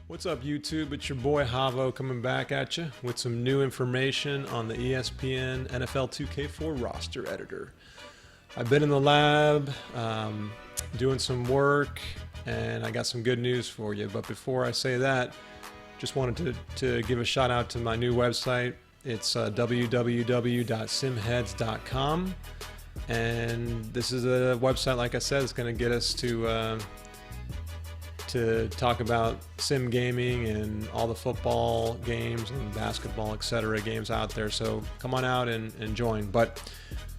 What's up, YouTube? It's your boy Havo coming back at you with some new information on the ESPN NFL 2K4 roster editor. I've been in the lab doing some work, and I got some good news for you. But before I say that, just wanted to give a shout out to my new website. It's www.simheads.com, and this is a website, like I said, it's going to get us to talk about sim gaming and all the football games and basketball, etc. games out there. So come on out and join. But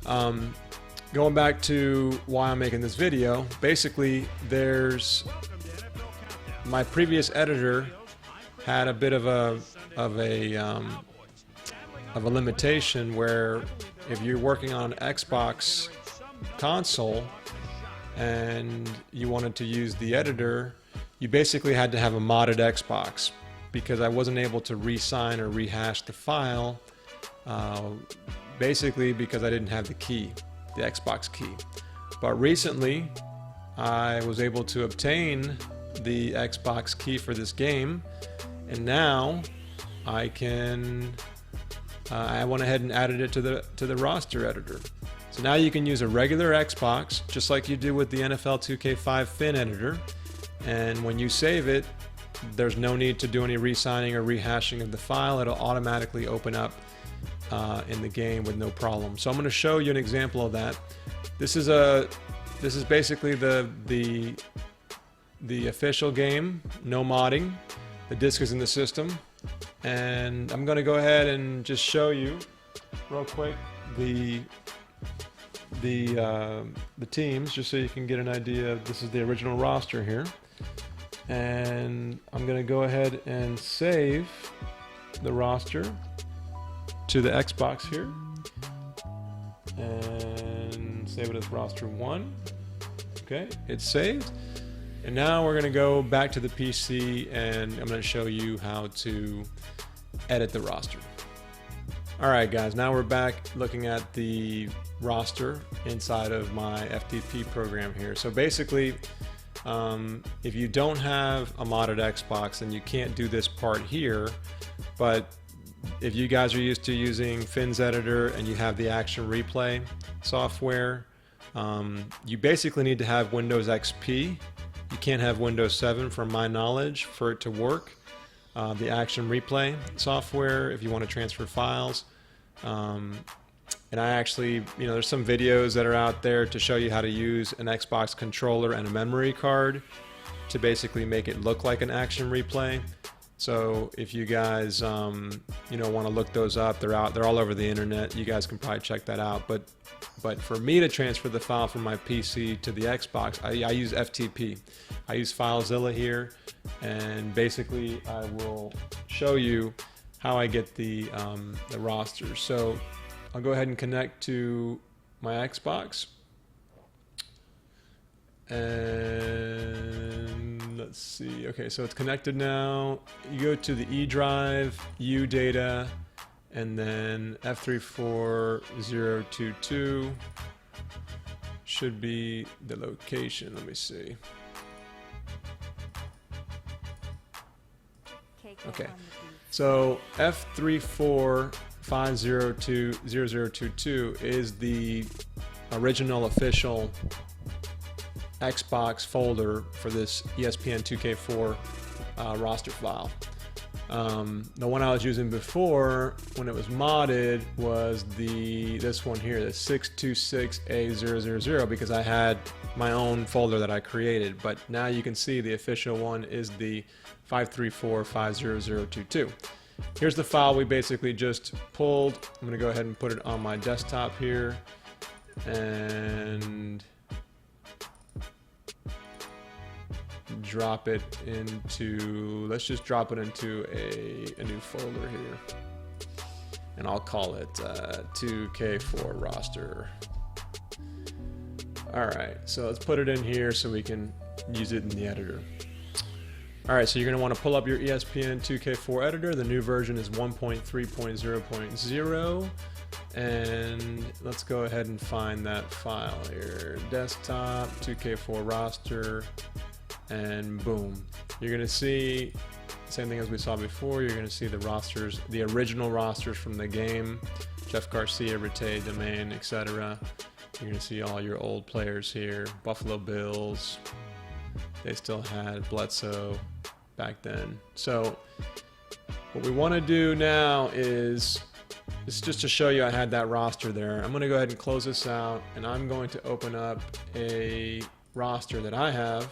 going back to why I'm making this video, basically my previous editor had a bit of a limitation where if you're working on an Xbox console and you wanted to use the editor, you basically had to have a modded Xbox, because I wasn't able to re-sign or rehash the file, basically because I didn't have the key, the Xbox key. But recently I was able to obtain the Xbox key for this game, and now I went ahead and added it to the roster editor. So now you can use a regular Xbox just like you do with the NFL 2K5 Fin editor. And when you save it, there's no need to do any re-signing or rehashing of the file. It'll automatically open up in the game with no problem. So I'm going to show you an example of that. This is basically the official game, no modding. The disc is in the system, and I'm going to go ahead and just show you real quick the teams, just so you can get an idea. This is the original roster here. And I'm going to go ahead and save the roster to the Xbox here and save it as roster 1. Okay, it's saved. And now we're going to go back to the PC, and I'm going to show you how to edit the roster. Alright guys, now we're back looking at the roster inside of my FTP program here. So basically, if you don't have a modded Xbox, then you can't do this part here. But if you guys are used to using Fin's editor and you have the Action Replay software, you basically need to have Windows XP. You can't have Windows 7 from my knowledge for it to work. The Action Replay software, if you want to transfer files. And I actually, there's some videos that are out there to show you how to use an Xbox controller and a memory card to basically make it look like an Action Replay. So if you guys, want to look those up, they're all over the internet. You guys can probably check that out. But for me to transfer the file from my PC to the Xbox, I use FTP. I use FileZilla here, and basically I will show you how I get the roster. So I'll go ahead and connect to my Xbox, and let's see. Okay, so it's connected now. You go to the E drive, U data, and then F34022 should be the location. Let me see. Okay, so F345020022 is the original official Xbox folder for this ESPN 2K4 roster file. The one I was using before, when it was modded, was this one here, the 626A000, because I had my own folder that I created. But now you can see the official one is the 534-50022. Here's the file we basically just pulled. I'm going to go ahead and put it on my desktop here, and drop it into, let's just drop it into a new folder here, and I'll call it 2K4 roster. Alright, so let's put it in here so we can use it in the editor. Alright, so you're going to want to pull up your ESPN 2K4 editor. The new version is 1.3.0.0, and let's go ahead and find that file here. Desktop, 2K4 roster, and boom. You're going to see same thing as we saw before. You're going to see the rosters, the original rosters from the game. Jeff Garcia, Rattay, Domain, etc. You're going to see all your old players here. Buffalo Bills. They still had Bledsoe back then. So what we want to do now is just to show you I had that roster there. I'm going to go ahead and close this out, and I'm going to open up a roster that I have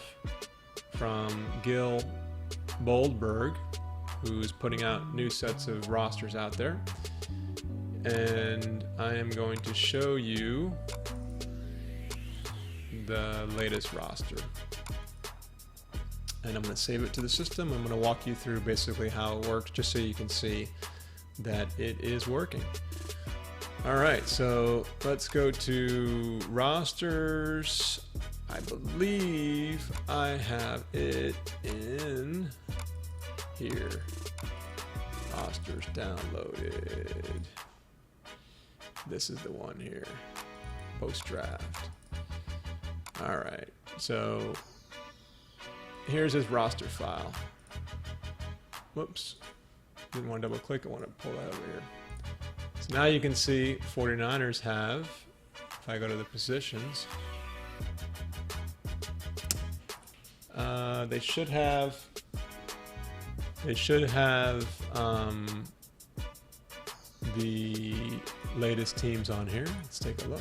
from Gil Boldberg, who's putting out new sets of rosters out there. And I am going to show you the latest roster. And I'm going to save it to the system. I'm going to walk you through basically how it works, just so you can see that it is working. All right, so let's go to rosters. I believe I have it in here. Rosters downloaded. This is the one here, post-draft. All right, so here's his roster file. Whoops, didn't want to double click, I want to pull that over here. So now you can see 49ers have, if I go to the positions, they should have the latest teams on here. Let's take a look.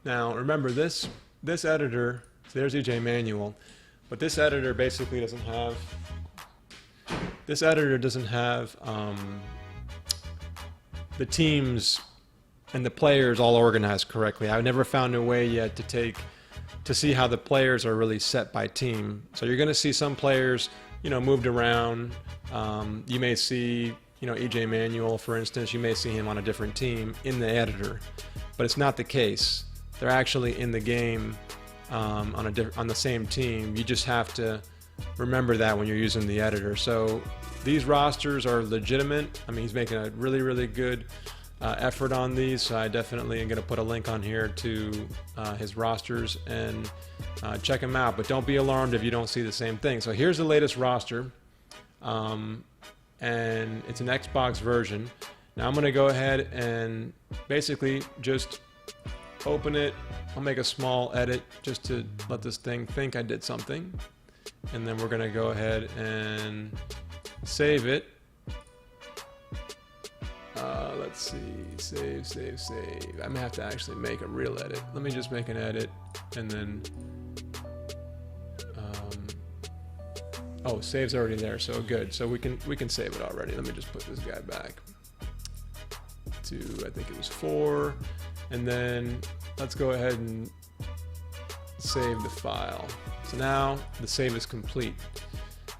Now remember, this editor, so there's EJ Manuel, but this editor basically doesn't have the teams and the players all organized correctly. I've never found a way yet to see how the players are really set by team. So you're going to see some players, moved around. You may see, EJ Manuel, for instance, you may see him on a different team in the editor, but it's not the case. They're actually in the game on the same team. You just have to remember that when you're using the editor. So these rosters are legitimate. I mean, he's making a really, really good effort on these. So I definitely am going to put a link on here to his rosters and check them out. But don't be alarmed if you don't see the same thing. So here's the latest roster, and it's an Xbox version. Now I'm going to go ahead and basically just open it. I'll make a small edit just to let this thing think I did something, and then we're going to go ahead and save it. Let's see, save. I may have to actually make a real edit. Let me just make an edit, and then oh, save's already there, so good. So we can save it already. Let me just put this guy back to, I think it was 4, and then let's go ahead and save the file. So now the save is complete.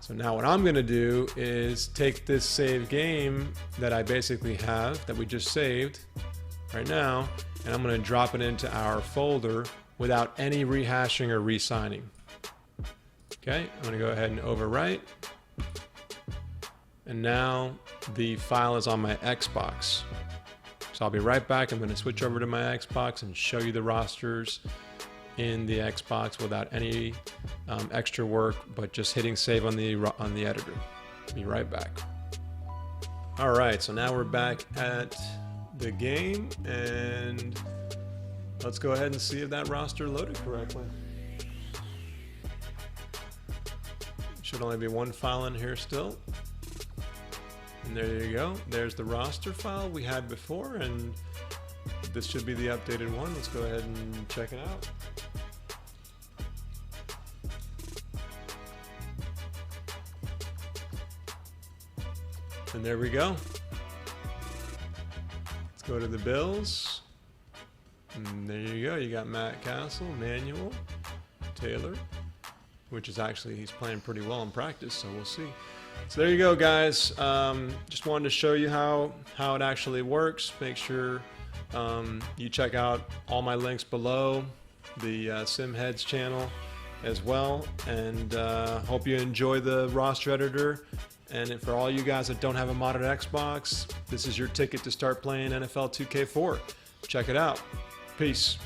So now what I'm going to do is take this save game that I basically have, that we just saved right now, and I'm going to drop it into our folder without any rehashing or re-signing. Okay, I'm going to go ahead and overwrite. And now the file is on my Xbox. So I'll be right back. I'm going to switch over to my Xbox and show you the rosters in the Xbox without any extra work, but just hitting save on the editor. Be right back. All right, so now we're back at the game, and let's go ahead and see if that roster loaded correctly. Should only be one file in here still. And there you go. There's the roster file we had before, and this should be the updated one. Let's go ahead and check it out. And there we go. Let's go to the Bills. And there you go. You got Matt Castle, Manuel, Taylor, which is actually, he's playing pretty well in practice, so we'll see. So there you go, guys. Just wanted to show you how it actually works. Make sure you check out all my links below, the SimHeads channel as well, and hope you enjoy the roster editor. And for all you guys that don't have a modded Xbox, this is your ticket to start playing NFL 2K4. Check it out. Peace.